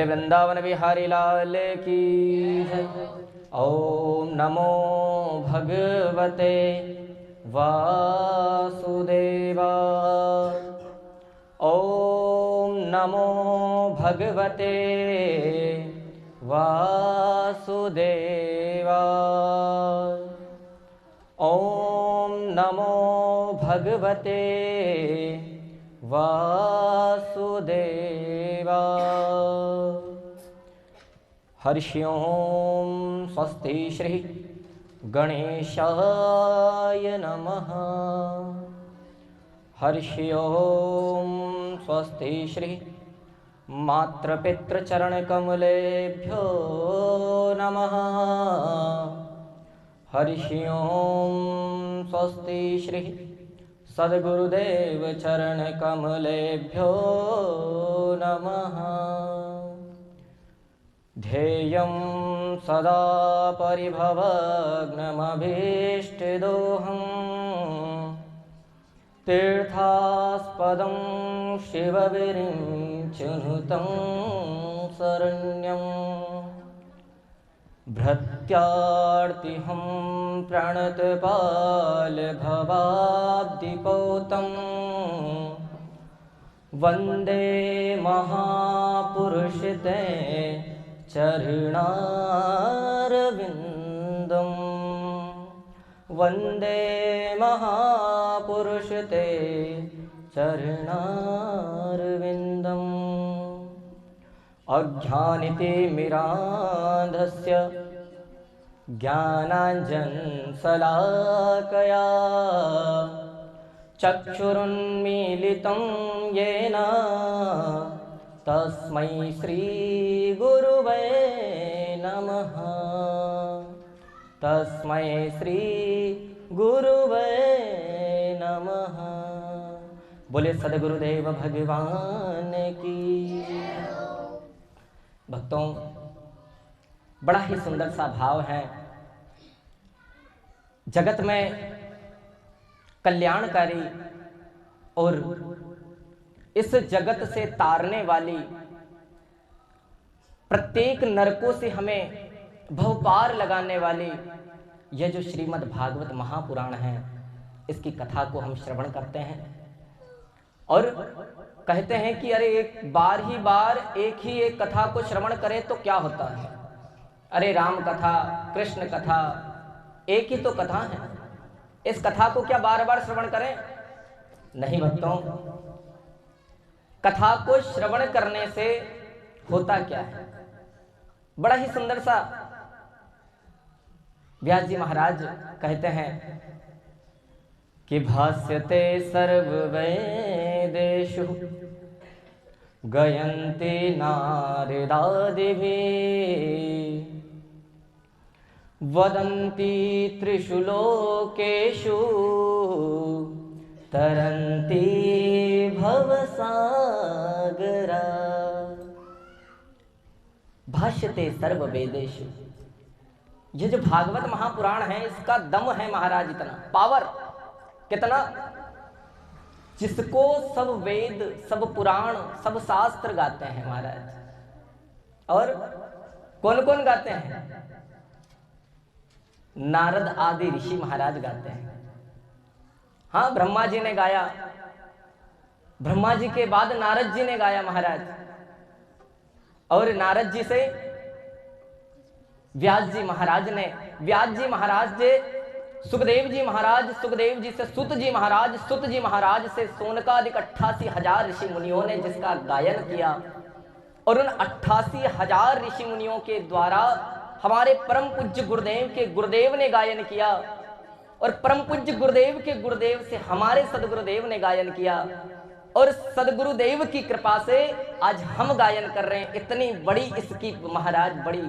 वृंदावन बिहारी लाल की जय। ओम नमो भगवते वासुदेवाय। ओम नमो भगवते वासुदेवाय। ओम नमो भगवते वासुदेवाय। हर्षि ओम स्वस्ति श्री गणेशाय नमः। हर्षि ओम स्वस्ति श्री मातृपितृचरणकमलेभ्यो नमः। हर्षि ओम स्वस्ति श्री सद्गुरुदेव चरणकमलेभ्यो नमः। ध्येयं सदा परिभवग्नमभीष्टदोहं तीर्थास्पदं शिवविरिञ्चनुतं शरण्यं। भृत्यार्तिहं प्रणतपालभवाब्धिपोतं वन्दे महापुरुषते चरणारविन्दं। वन्दे महापुरुषते चरणारविन्दम्। अज्ञानितिमिरान्धस्य ज्ञानाञ्जनशलाकया चक्षुरुन्मीलितं येन तस्मै श्रीगुरुवे नमः। तस्मै श्रीगुरुवे नमः। बोले सद्गुरुदेव भगवान की। भक्तों, बड़ा ही सुंदर सा भाव है। जगत में कल्याणकारी और इस जगत से तारने वाली, प्रत्येक नरकों से हमें भवपार लगाने वाली यह जो श्रीमद् भागवत महापुराण है, इसकी कथा को हम श्रवण करते हैं और कहते हैं कि अरे एक ही एक कथा को श्रवण करें तो क्या होता है। अरे राम कथा, कृष्ण कथा एक ही तो कथा है, इस कथा को क्या बार बार श्रवण करें? नहीं भक्तों, कथा को श्रवण करने से होता क्या है? बड़ा ही सुंदर सा व्यास जी महाराज कहते हैं कि भास्यते सर्ववेदेषु गयन्ति नारदादिभिः वदन्ति त्रिषु लोकेषु तरन्ति भवसागरा। भाष्यते सर्ववेदेषु। ये जो भागवत महापुराण है, इसका दम है महाराज, इतना पावर, कितना, जिसको सब वेद, सब पुराण, सब शास्त्र गाते हैं महाराज। और कौन कौन गाते हैं? नारद आदि ऋषि महाराज गाते हैं। हाँ, ब्रह्मा जी ने गाया, ब्रह्मा जी के बाद नारद जी ने गाया महाराज, और नारद जी से व्यास जी महाराज ने, व्यास जी महाराज से सुखदेव जी महाराज, सुखदेव जी से सुत जी महाराज, सुत जी महाराज से सोनकादिक 88,000 ऋषि मुनियों ने जिसका गायन किया, और उन 88,000 ऋषि मुनियों के द्वारा हमारे परम पूज्य गुरुदेव के गुरुदेव ने गायन किया, और परम पूज्य गुरुदेव के गुरुदेव से हमारे सदगुरुदेव ने गायन किया, और सदगुरुदेव की कृपा से आज हम गायन कर रहे हैं। इतनी बड़ी इसकी महाराज बड़ी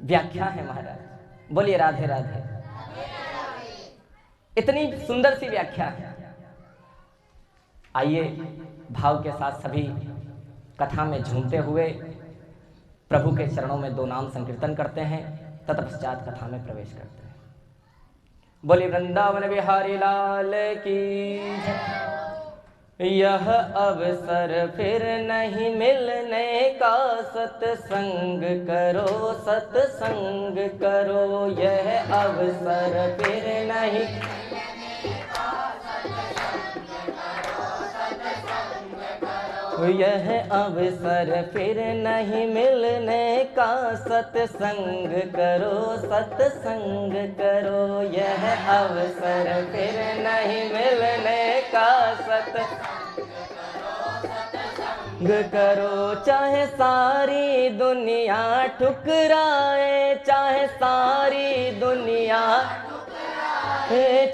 व्याख्या है महाराज। बोलिए राधे राधे। इतनी सुंदर सी व्याख्या है। आइए भाव के साथ सभी कथा में झूमते हुए प्रभु के चरणों में 2 नाम संकीर्तन करते हैं, तत्पश्चात कथा में प्रवेश करते हैं। बोलिए वृंदावन बिहारी लाल की जय। यह अवसर फिर नहीं मिलने का, सत्संग करो सत्संग करो। यह अवसर फिर नहीं, यह अवसर फिर नहीं मिलने का, सत्संग करो सत्संग करो। यह अवसर फिर नहीं मिलने का, सत्संग करो। चाहे सारी दुनिया ठुकराए, चाहे सारी दुनिया,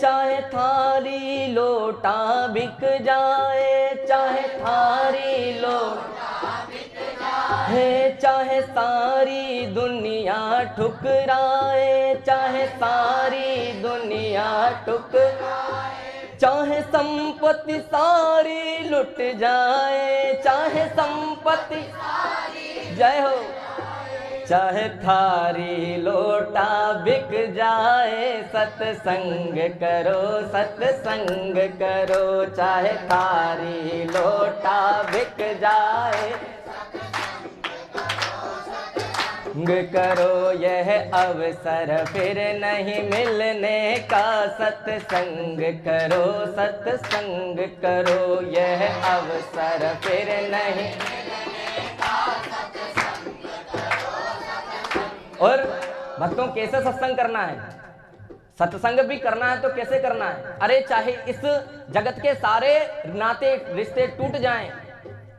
चाहे थारी लोटा बिक जाए, चाहे थारी लोटा बिक जाए, चाहे सारी दुनिया ठुकराए, चाहे सारी दुनिया ठुकराए, चाहे संपत्ति सारी लुट जाए, चाहे संपत्ति सारी, जय हो, चाहे थारी लोटा बिक जाए, सत्संग करो सत्संग करो। चाहे थारी लोटा बिक जाए, सत्संग करो। यह अवसर फिर नहीं मिलने का, सत्संग करो सत्संग करो। यह अवसर फिर नहीं। और भक्तों कैसे सत्संग करना है? सत्संग भी करना है तो कैसे करना है? अरे चाहे इस जगत के सारे नाते रिश्ते टूट जाएं,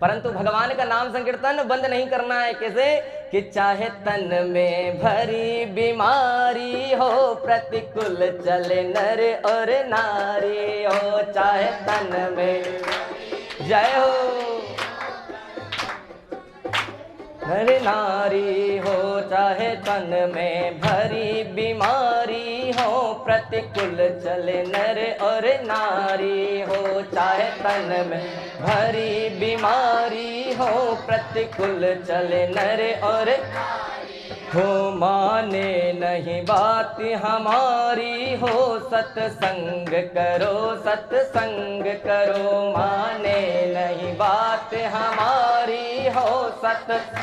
परंतु भगवान का नाम संकीर्तन बंद नहीं करना है। कैसे? कि चाहे तन में भरी बीमारी हो, प्रतिकूल चले नर और नारी हो। चाहे तन में, जय हो, नर नारी हो, चाहे तन में भरी बीमारी हो, प्रतिकूल चले नर और नारी हो। चाहे तन में भरी बीमारी हो, प्रतिकूल चले नर और हो, माने नहीं बात हमारी हो, सत्संग करो सत्संग करो। माने नहीं बात हमारी हो, सत्संग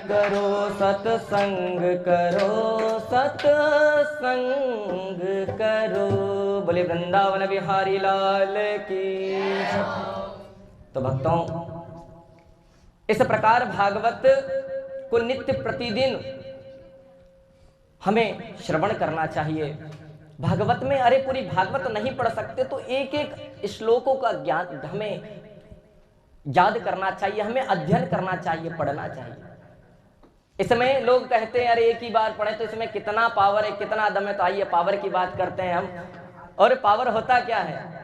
करो सत्संग करो सत्संग करो। बोले वृंदावन बिहारी लाल की। तो भक्तों, इस प्रकार भागवत को नित्य प्रतिदिन हमें श्रवण करना चाहिए। भागवत में, अरे पूरी भागवत नहीं पढ़ सकते तो एक एक श्लोकों का ज्ञान हमें याद करना चाहिए, हमें अध्ययन करना चाहिए, पढ़ना चाहिए। इसमें लोग कहते हैं अरे एक ही बार पढ़े तो इसमें कितना पावर है, कितना दम है। तो आइए पावर की बात करते हैं हम। और पावर होता क्या है?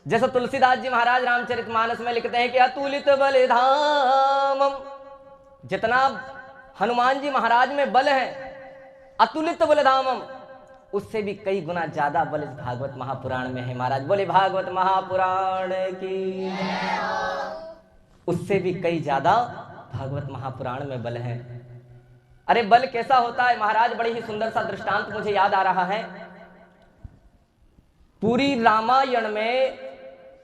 जैसे तुलसीदास जी महाराज रामचरितमानस में लिखते हैं कि अतुलित बलिधामम, जितना हनुमान जी महाराज में बल है, अतुलित बलिधामम, उससे भी कई गुना ज्यादा बल इस भागवत महापुराण में है। महाराज बोले भागवत महापुराण की, उससे भी कई ज्यादा भागवत महापुराण में बल है। अरे बल कैसा होता है महाराज? बड़ी ही सुंदर सा दृष्टांत मुझे याद आ रहा है। पूरी रामायण में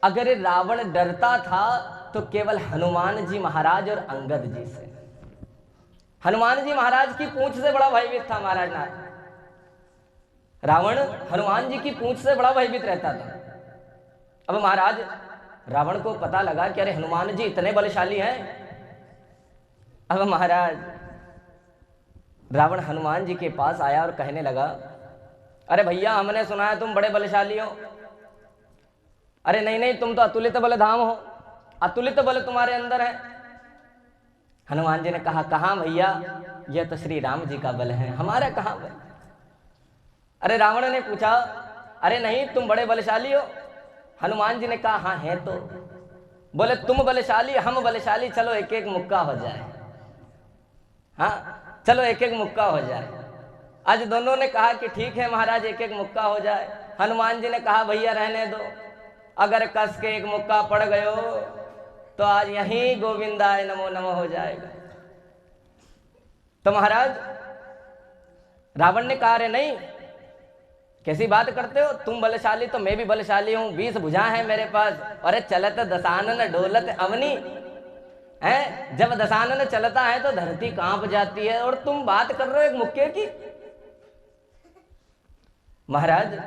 अगर रावण डरता था तो केवल हनुमान जी महाराज और अंगद जी से। हनुमान जी महाराज की पूंछ से बड़ा भयभीत था महाराज ना। रावण हनुमान जी की पूंछ से बड़ा भयभीत रहता था। अब महाराज रावण को पता लगा कि अरे हनुमान जी इतने बलशाली हैं। अब महाराज रावण हनुमान जी के पास आया और कहने लगा, अरे भैया हमने सुना है तुम बड़े बलशाली हो। अरे नहीं नहीं, तुम तो अतुलित बलधाम हो, अतुलित बल तुम्हारे अंदर है। हनुमान जी ने कहा, कहां भैया, यह तो श्री राम जी का बल है, हमारा कहां बल? अरे रावण ने पूछा, अरे नहीं तुम बड़े बलशाली हो। हनुमान जी ने कहा, हाँ है तो। बोले तुम बलशाली, हम बलशाली, चलो एक एक मुक्का हो जाए। हाँ चलो एक एक मुक्का हो जाए। आज दोनों ने कहा कि ठीक है महाराज एक एक मुक्का हो जाए। हनुमान जी ने कहा भैया रहने दो, अगर कस के एक मुक्का पड़ गयो तो आज यहीं गोविंदाय नमो नमो हो जाएगा। तो महाराज रावण ने कहा, अरे नहीं, कैसी बात करते हो, तुम बलशाली तो मैं भी बलशाली हूं, 20 भुजा है मेरे पास। अरे चलत दसानन डोलत अवनी है, जब दसानन चलता है तो धरती कांप जाती है, और तुम बात कर रहे हो एक मुक्के की। महाराज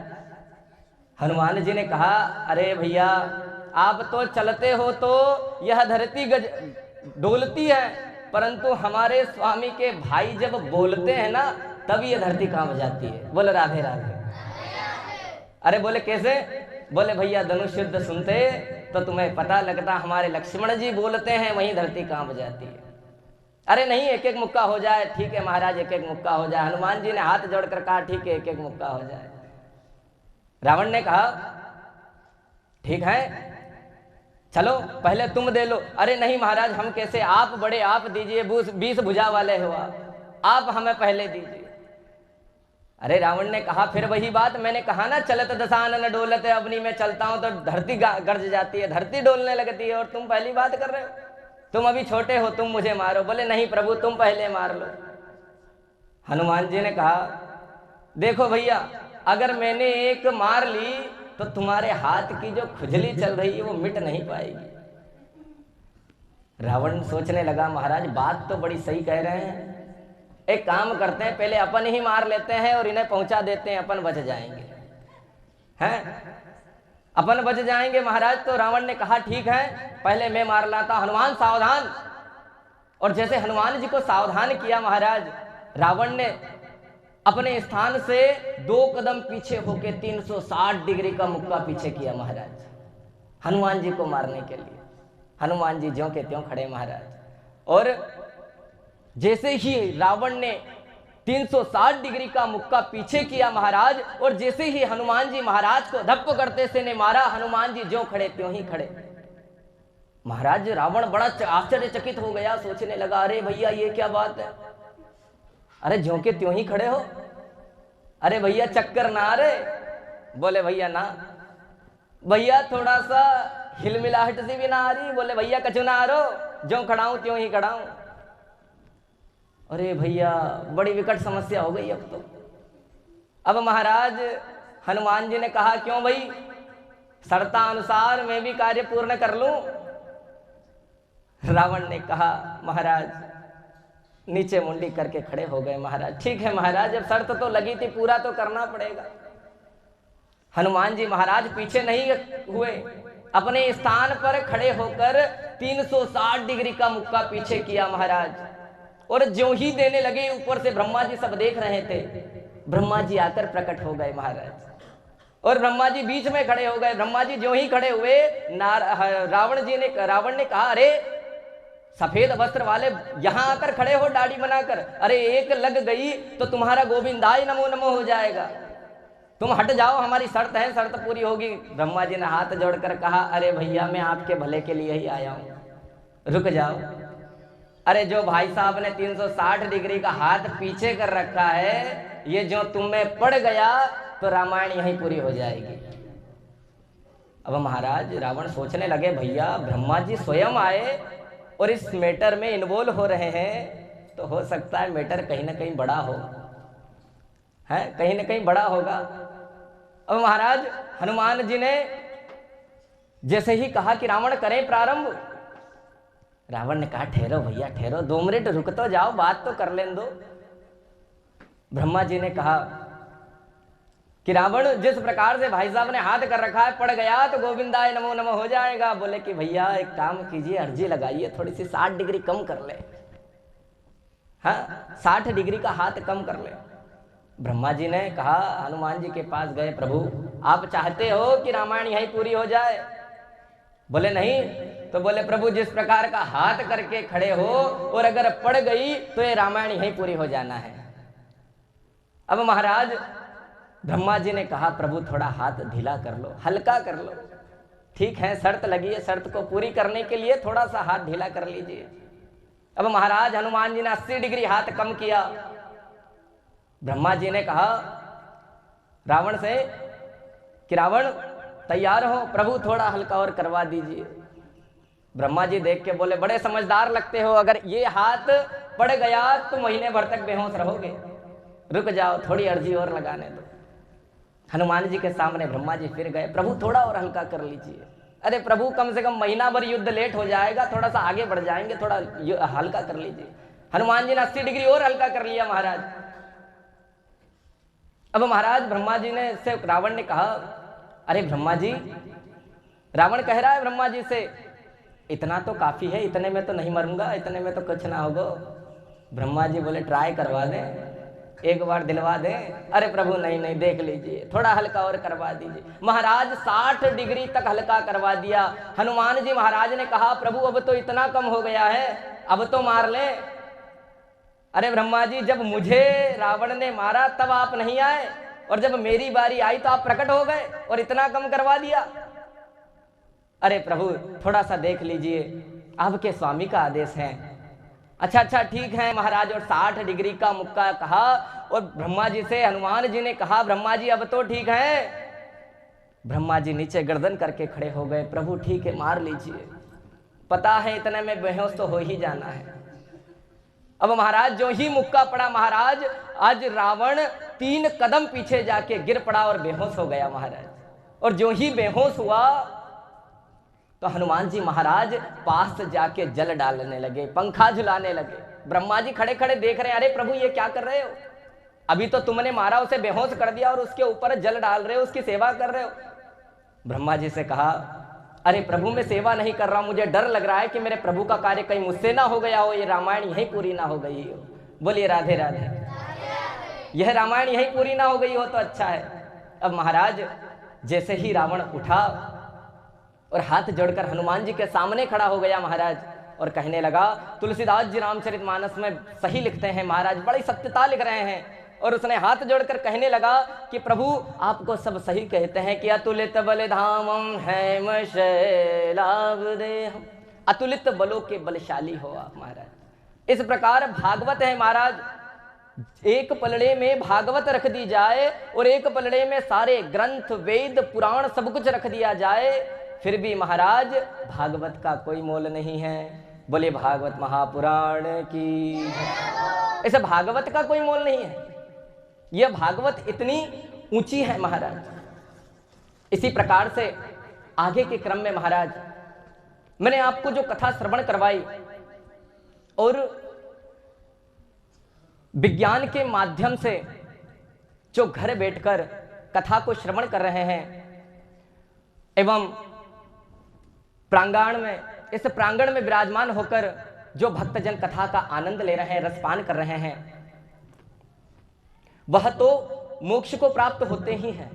हनुमान जी ने कहा, अरे भैया आप तो चलते हो तो यह धरती गज डोलती है, परंतु हमारे स्वामी के भाई जब बोलते हैं ना तब ये धरती कांप जाती है। बोले राधे राधे। अरे बोले कैसे? बोले भैया धनुष युद्ध सुनते तो तुम्हें पता लगता, हमारे लक्ष्मण जी बोलते हैं वहीं धरती कांप जाती है। अरे नहीं, एक एक मुक्का हो जाए। ठीक है महाराज, एक एक मुक्का हो जाए। हनुमान जी ने हाथ जोड़कर कहा, ठीक है एक एक मुक्का हो जाए। रावण ने कहा, ठीक है चलो पहले तुम दे लो। अरे नहीं महाराज, हम कैसे, आप बड़े, आप दीजिए, 20 भुजा वाले हो आप हमें पहले दीजिए। अरे रावण ने कहा, फिर वही बात मैंने कहा ना, चलत दसानन डोलत अवनी, में चलता हूं तो धरती गरज जाती है, धरती डोलने लगती है, और तुम पहली बात कर रहे हो, तुम अभी छोटे हो, तुम मुझे मारो। बोले नहीं प्रभु, तुम पहले मार लो। हनुमान जी ने कहा, देखो भैया, अगर मैंने एक मार ली तो तुम्हारे हाथ की जो खुजली चल रही है वो मिट नहीं पाएगी। रावण सोचने लगा, महाराज बात तो बड़ी सही कह रहे हैं, एक काम करते हैं, पहले अपन ही मार लेते हैं और इन्हें पहुंचा देते हैं, अपन बच जाएंगे, हैं अपन बच जाएंगे। महाराज तो रावण ने कहा, ठीक है पहले मैं मार लाता। हनुमान सावधान। और जैसे हनुमान जी को सावधान किया महाराज, रावण ने अपने स्थान से 2 कदम पीछे होके 360 डिग्री का मुक्का पीछे किया महाराज, हनुमान जी को मारने के लिए। हनुमान जी ज्यों के त्यों खड़े महाराज। और जैसे ही रावण ने 360 डिग्री का मुक्का पीछे किया महाराज, और जैसे ही हनुमान जी महाराज को धप्प करते से ने मारा, हनुमान जी ज्यों खड़े त्यों ही खड़े। महाराज रावण बड़ा आश्चर्यचकित हो गया, सोचने लगा, अरे भैया ये क्या बात है, अरे ज्यों के त्यों ही खड़े हो, अरे भैया चक्कर ना आ रहे? बोले भैया ना। भैया थोड़ा सा हिलमिलाहट सी भी ना आ रही? बोले भैया कछु ना आ रहो, ज्यों खड़ा हूं त्यों ही खड़ा हूं। अरे भैया बड़ी विकट समस्या हो गई अब तो। अब महाराज हनुमान जी ने कहा, क्यों भाई, शर्ता अनुसार मैं भी कार्य पूर्ण कर लूं? रावण ने कहा, महाराज नीचे मुंडी करके खड़े हो गए महाराज। ठीक है महाराज, जब शर्त तो लगी थी, पूरा तो करना पड़ेगा। हनुमान जी महाराज पीछे नहीं हुए, अपने स्थान पर खड़े होकर 360 डिग्री का मुक्का पीछे किया महाराज। और ज्यों ही देने लगे, ऊपर से ब्रह्मा जी सब देख रहे थे, ब्रह्मा जी आकर प्रकट हो गए महाराज, और ब्रह्मा जी बीच में खड़े हो गए। ब्रह्मा जी ज्यों ही खड़े हुए, रावण ने कहा, अरे सफेद वस्त्र वाले यहां आकर खड़े हो दाढ़ी बनाकर, अरे एक लग गई तो तुम्हारा गोविंदाय नमो नमो हो जाएगा, तुम हट जाओ, हमारी शर्त है, शर्त पूरी होगी। ब्रह्मा जी ने हाथ जोड़कर कहा, अरे भैया मैं आपके भले के लिए ही आया हूं, रुक जाओ। अरे जो भाई साहब ने 360 डिग्री का हाथ पीछे कर रखा है, ये जो तुम में पड़ गया तो रामायण यहीं पूरी हो जाएगी। अब महाराज रावण सोचने लगे, भैया ब्रह्मा जी स्वयं आए और इस मैटर में इन्वॉल्व हो रहे हैं, तो हो सकता है मैटर कहीं ना कहीं बड़ा हो, है कहीं ना कहीं बड़ा होगा। अब महाराज हनुमान जी ने जैसे ही कहा कि रावण करें प्रारंभ, रावण ने कहा, ठहरो भैया ठहरो, 2 मिनट रुक तो जाओ, बात तो कर लेने दो। ब्रह्मा जी ने कहा कि रावण जिस प्रकार से भाई साहब ने हाथ कर रखा है, पड़ गया तो गोविंदाय नमो नमो हो जाएगा। बोले कि भैया एक काम कीजिए, अर्जी लगाइए, थोड़ी सी 60 डिग्री कम कर ले, हाँ 60 डिग्री का हाथ कम कर ले। ब्रह्मा जी ने कहा, हनुमान जी के पास गए, प्रभु आप चाहते हो कि रामायण यहीं पूरी हो जाए? बोले नहीं। तो बोले, प्रभु जिस प्रकार का हाथ करके खड़े हो, और अगर पड़ गई तो ये रामायण यहीं पूरी हो जाना है। अब महाराज ब्रह्मा जी ने कहा, प्रभु थोड़ा हाथ ढीला कर लो, हल्का कर लो। ठीक है, शर्त लगी है, शर्त को पूरी करने के लिए थोड़ा सा हाथ ढीला कर लीजिए। अब महाराज हनुमान जी ने 80 डिग्री हाथ कम किया। ब्रह्मा जी ने कहा रावण से कि रावण तैयार हो, प्रभु थोड़ा हल्का और करवा दीजिए। ब्रह्मा जी देख के बोले, बड़े समझदार लगते हो, अगर ये हाथ पड़ गया तो महीने भर तक बेहोश रहोगे, रुक जाओ, थोड़ी अर्जी और लगाने दो। हनुमान जी के सामने ब्रह्मा जी फिर गए, प्रभु थोड़ा और हल्का कर लीजिए। अरे प्रभु कम से कम महीना भर युद्ध लेट हो जाएगा, थोड़ा सा आगे बढ़ जाएंगे, थोड़ा हल्का कर लीजिए। हनुमान जी ने 80 डिग्री और हल्का कर लिया महाराज। अब महाराज ब्रह्मा जी ने से रावण ने कहा, अरे ब्रह्मा जी, रावण कह रहा है ब्रह्मा जी से, इतना तो काफी है, इतने में तो नहीं मरूंगा, इतने में तो कुछ ना होगा। ब्रह्मा जी बोले ट्राई करवा दें, एक बार दिलवा दें। अरे प्रभु नहीं नहीं, देख लीजिए, थोड़ा हल्का और करवा दीजिए। महाराज 60 डिग्री तक हल्का करवा दिया। हनुमान जी महाराज ने कहा, प्रभु अब तो इतना कम हो गया है, अब तो मार ले। अरे ब्रह्मा जी, जब मुझे रावण ने मारा तब आप नहीं आए, और जब मेरी बारी आई तो आप प्रकट हो गए और इतना कम करवा दिया। अरे प्रभु थोड़ा सा देख लीजिए, आपके स्वामी का आदेश है। अच्छा अच्छा ठीक है महाराज, और 60 डिग्री का मुक्का कहा, और ब्रह्मा जी से हनुमान जी ने कहा, ब्रह्मा जी अब तो ठीक है। ब्रह्मा जी नीचे गर्दन करके खड़े हो गए, प्रभु ठीक है मार लीजिए, पता है इतने में बेहोश तो हो ही जाना है। अब महाराज जो ही मुक्का पड़ा महाराज, आज रावण 3 कदम पीछे जाके गिर पड़ा और बेहोश हो गया महाराज। और जो ही बेहोश हुआ तो हनुमान जी महाराज पास जाके जल डालने लगे, पंखा झुलाने लगे। ब्रह्मा जी खड़े खड़े देख रहे हैं, अरे प्रभु ये क्या कर रहे हो, अभी तो तुमने मारा, उसे बेहोश कर दिया और उसके ऊपर जल डाल रहे हो, उसकी सेवा कर रहे हो। ब्रह्मा जी से कहा, अरे प्रभु मैं सेवा नहीं कर रहा, मुझे डर लग रहा है कि मेरे प्रभु का कार्य कहीं मुझसे ना हो गया हो, ये रामायण यहीं पूरी ना हो गई हो। बोलिए राधे राधे। यह रामायण यहीं पूरी ना हो गई हो तो अच्छा है। अब महाराज जैसे ही रावण उठा और हाथ जोड़कर हनुमान जी के सामने खड़ा हो गया महाराज, और कहने लगा, तुलसीदास जी रामचरितमानस में सही लिखते हैं महाराज, बड़ी सत्यता लिख रहे हैं। और उसने हाथ जोड़कर कहने लगा कि प्रभु आपको सब सही कहते हैं कि अतुलित बलिधामम हैम शैलावदेहम, अतुलित बलों के बलशाली हो आप महाराज। इस प्रकार भागवत है महाराज, एक पलड़े में भागवत रख दी जाए और एक पलड़े में सारे ग्रंथ वेद पुराण सब कुछ रख दिया जाए, फिर भी महाराज भागवत का कोई मोल नहीं है। बोले भागवत महापुराण की। ऐसा भागवत का कोई मोल नहीं है, यह भागवत इतनी ऊंची है महाराज। इसी प्रकार से आगे के क्रम में महाराज मैंने आपको जो कथा श्रवण करवाई, और विज्ञान के माध्यम से जो घर बैठकर कथा को श्रवण कर रहे हैं एवं प्रांगण में, इस प्रांगण में विराजमान होकर जो भक्तजन कथा का आनंद ले रहे हैं, रसपान कर रहे हैं, वह तो मोक्ष को प्राप्त होते ही हैं,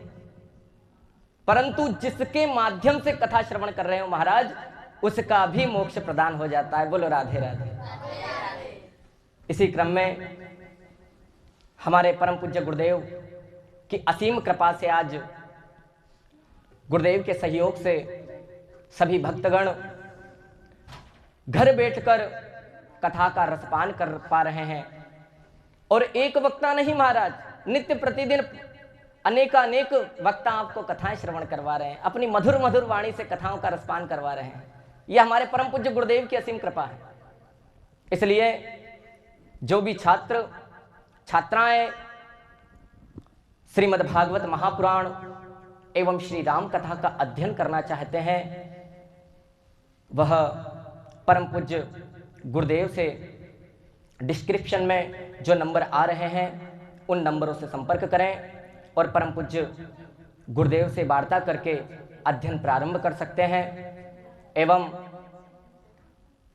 परंतु जिसके माध्यम से कथा श्रवण कर रहे हो महाराज, उसका भी मोक्ष प्रदान हो जाता है। बोलो राधे राधे। इसी क्रम में हमारे परम पूज्य गुरुदेव की असीम कृपा से आज गुरुदेव के सहयोग से सभी भक्तगण घर बैठकर कथा का रसपान कर पा रहे हैं। और एक वक्ता नहीं महाराज, नित्य प्रतिदिन अनेकानेक वक्ता आपको कथाएं श्रवण करवा रहे हैं, अपनी मधुर मधुर वाणी से कथाओं का रसपान करवा रहे हैं। यह हमारे परम पूज्य गुरुदेव की असीम कृपा है। इसलिए जो भी छात्र छात्राएं श्रीमद् भागवत महापुराण एवं श्री राम कथा का अध्ययन करना चाहते हैं, वह परम पूज्य गुरुदेव से डिस्क्रिप्शन में जो नंबर आ रहे हैं उन नंबरों से संपर्क करें और परम पूज्य गुरुदेव से वार्ता करके अध्ययन प्रारंभ कर सकते हैं। एवं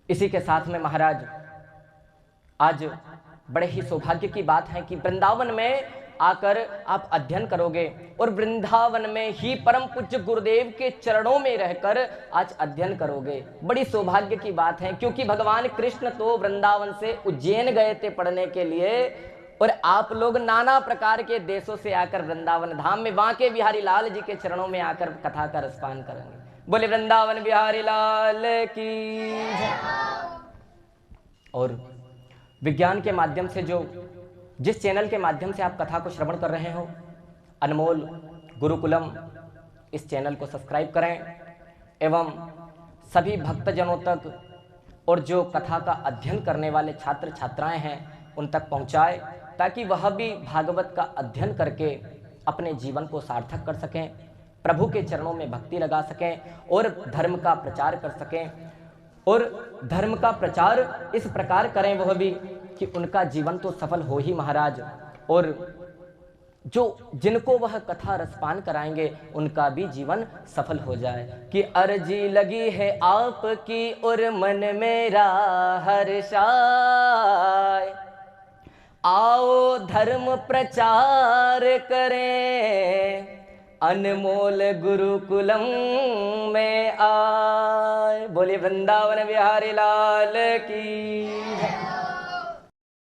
इसी के साथ में महाराज आज बड़े ही सौभाग्य की बात है कि वृंदावन में आकर आप अध्ययन करोगे और वृंदावन में ही परम पूज्य गुरुदेव के चरणों में रहकर आज अध्ययन करोगे। बड़ी सौभाग्य की बात है, क्योंकि भगवान कृष्ण तो वृंदावन से उज्जैन गए थे पढ़ने के लिए, और आप लोग नाना प्रकार के देशों से आकर वृंदावन धाम में बांके बिहारी लाल जी के चरणों में आकर कथा का रसपान करेंगे। बोले वृंदावन बिहारी लाल की। और विज्ञान के माध्यम से जो जिस चैनल के माध्यम से आप कथा को श्रवण कर रहे हो, अनमोल गुरुकुलम, इस चैनल को सब्सक्राइब करें एवं सभी भक्तजनों तक और जो कथा का अध्ययन करने वाले छात्र छात्राएं हैं उन तक पहुंचाए, ताकि वह भी भागवत का अध्ययन करके अपने जीवन को सार्थक कर सकें, प्रभु के चरणों में भक्ति लगा सकें और धर्म का प्रचार कर सकें। और धर्म का प्रचार इस प्रकार करें वह भी कि उनका जीवन तो सफल हो ही महाराज, और जो जिनको वह कथा रसपान कराएंगे उनका भी जीवन सफल हो जाए। कि अर्जी लगी है आपकी और मन मेरा हर्षाए, आओ धर्म प्रचार करें, अनमोल गुरुकुलम में आए। बोले वृंदावन बिहारी लाल की।